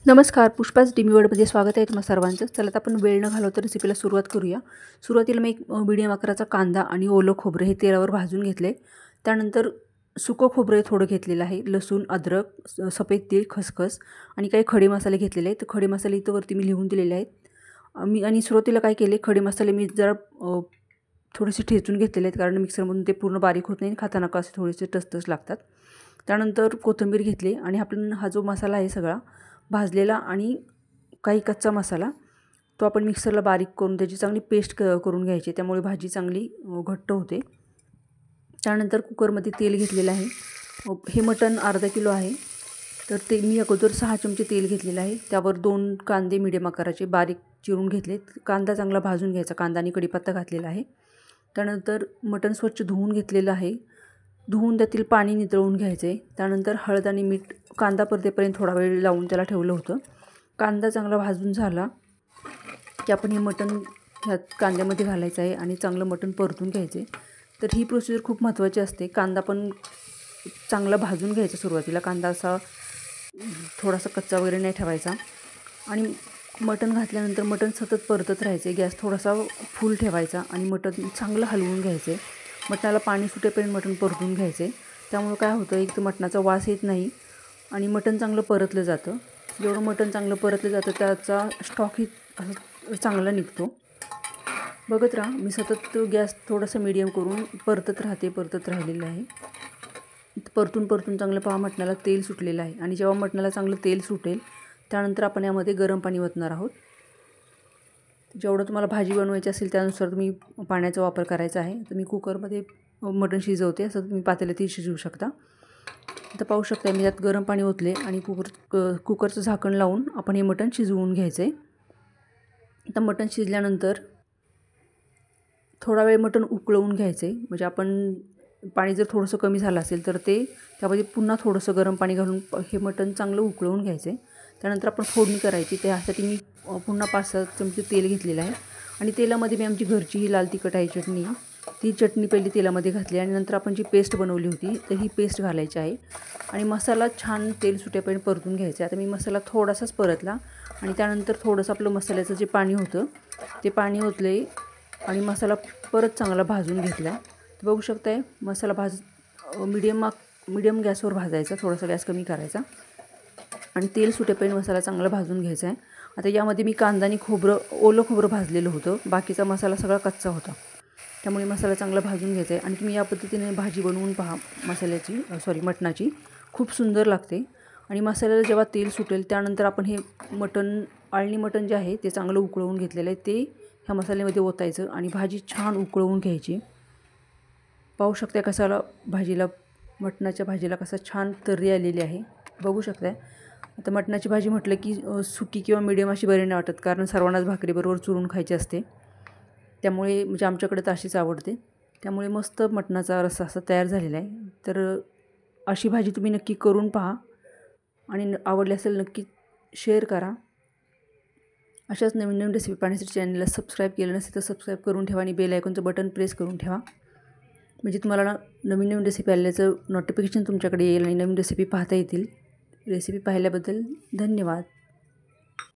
नमस्कार, पुष्पाच डिमी वर्ल्डमध्ये स्वागत आहे तुम्हा सर्वांचं. चला आता आपण वेळ न घालवता रेसिपीला सुरुवात करूया. सुरुवातीला मी एक मीडियम आकाराचा कांदा आणि ओलं खोबरं हे तेलावर भाजून घेतले. त्यानंतर सुकं खोबरं थोडं घेतलेलं आहे, लसूण, अद्रक, सफेद तीळ, खसखस आणि काही खडे मसाले घेतलेले आहेत. तर खडे मसाले इथं वरती मी लिहून दिलेले आहेत. मी आणि सुरुवातीला काय केले, खडे मसाले मी जरा थोडेसे ठेचून घेतलेले आहेत, कारण मिक्सरमधून ते पूर्ण बारीक होत नाही, खाताना का असे थोडेसे टसटस लागतात. त्यानंतर कोथिंबीर घेतली आणि आपण हा जो मसाला आहे सगळा भाजलेला आणि काही कच्चा मसाला तो आपण मिक्सरला बारीक करून त्याची चांगली पेस्ट करून घ्यायची, त्यामुळे भाजी चांगली घट्ट होते. त्यानंतर कुकरमध्ये तेल घेतलेलं आहे. हे मटण अर्धा किलो आहे, तर ते मी अगोदर 6 चमचे तेल घेतलेलं आहे. त्यावर 2 कांदे मीडियम आकाराचे बारीक चिरून घेतले. कांदा चांगला भाजून घ्यायचा, कांदा आणि कढीपत्ता घातलेला आहे. त्यानंतर मटण स्वच्छ धुवून घेतलेलं आहे. धुवून त्यातील पाणी नितळून घ्यायचे. त्यानंतर हळद आणि मीठ कांदा परतेपर्यंत थोडा वेळ लावून त्याला ठेवलं होतं. कांदा चांगला भाजून झाला की आपण हे मटण ह्या कांद्यामध्ये घालायचं आहे आणि चांगलं मटण परतून घ्यायचे. तर ही प्रोसिजर खूप महत्त्वाची असते. कांदा पण चांगला भाजून घ्यायचा सुरुवातीला, कांदा असा थोडासा कच्चा वगैरे नाही ठेवायचा. आणि मटण घातल्यानंतर मटण सतत परतत राहायचे. गॅस थोडासा फुल ठेवायचा आणि मटण चांगलं हलवून घ्यायचे. मटणाला पाणी सुटेपर्यंत मटण परतून घ्यायचे. त्यामुळे काय होतं, एक तर मटणाचा वास येत नाही आणि मटण चांगलं परतलं जातं. जेवढं मटण चांगलं परतलं जातं त्याचा स्टॉकही असं चांगला निघतो. बघत राहा, मी सतत गॅस थोडासा मीडियम करून परतत राहिलेलं आहे. परतून चांगलं पहा मटणाला तेल सुटलेलं आहे. आणि जेव्हा मटणाला चांगलं तेल सुटेल त्यानंतर आपण यामध्ये गरम पाणी ओतणार आहोत. जेवढं तुम्हाला भाजी बनवायची असेल त्यानुसार तुम्ही पाण्याचा वापर करायचा आहे. तर मी कुकरमध्ये मटण शिजवते, असं तुम्ही पातेल्यातही शिजवू शकता. आता पाहू शकता मी यात गरम पाणी ओतले आणि कुकरचं झाकण लावून आपण हे मटण शिजवून घ्यायचं आहे. आता मटण शिजल्यानंतर थोडा वेळ मटण उकळवून घ्यायचं आहे. म्हणजे आपण पाणी जर थोडंसं कमी झालं असेल तर त्यामध्ये पुन्हा थोडंसं गरम पाणी घालून हे मटण चांगलं उकळवून घ्यायचं आहे. त्यानंतर आपण फोडणी करायची. त्यासाठी मी पुन्हा 5-6 चमचे तेल घेतलेलं आहे आणि तेलामध्ये मी आमची घरची ही लाल तिखट आहे चटणी, ती चटणी पहिली तेलामध्ये घातली आणि नंतर आपण जी पेस्ट बनवली होती तर ही पेस्ट घालायची आहे आणि मसाला छान तेल सुटेपर्यंत परतून घ्यायचा. आता मी मसाला थोडासाच परतला आणि त्यानंतर थोडंसं आपलं मसाल्याचं जे पाणी होतं ते पाणी ओतले आणि मसाला परत चांगला भाजून घेतला. तर बघू शकताय मसाला मीडियम गॅसवर भाजायचा, थोडासा गॅस कमी करायचा आणि तेल सुटेपर्यंत मसाला चांगला भाजून घ्यायचा आहे. आता यामध्ये मी कांदा आणि ओलं खोबरं भाजलेलं होतं, बाकीचा मसाला सगळा कच्चा होता, त्यामुळे मसाला चांगला भाजून घ्यायचा आहे. आणि तुम्ही या पद्धतीने भाजी बनवून पहा मटणाची, खूप सुंदर लागते. आणि मसाल्याला जेव्हा तेल सुटेल त्यानंतर आपण हे आळणी मटण जे आहे ते चांगलं उकळवून घेतलेलं आहे ते ह्या मसाल्यामध्ये ओतायचं आणि भाजी छान उकळवून घ्यायची. पाहू शकता मटणाच्या भाजीला कसा छान तर्री आलेली आहे, बघू शकताय. आता मटणाची भाजी म्हटलं की सुकी किंवा मीडियम अशी बरी नाही वाटत, कारण सर्वांनाच भाकरीबरोबर चुरून खायची असते. त्यामुळे म्हणजे आमच्याकडे तर अशीच आवडते. त्यामुळे मस्त मटणाचा रस्सा असा तयार झालेला आहे. तर अशी भाजी तुम्ही नक्की करून पहा आणि आवडली असेल नक्की शेअर करा. अशाच नवीन रेसिपी पाहण्यासाठी चॅनलला सबस्क्राईब केलं नसेल तर सबस्क्राईब करून ठेवा आणि बेल आयकॉनचं बटन प्रेस करून ठेवा, म्हणजे तुम्हाला नवीन रेसिपी आल्याचं नोटिफिकेशन तुमच्याकडे येईल आणि नवीन रेसिपी पाहता येतील. रेसिपी पाहिल्याबद्दल धन्यवाद.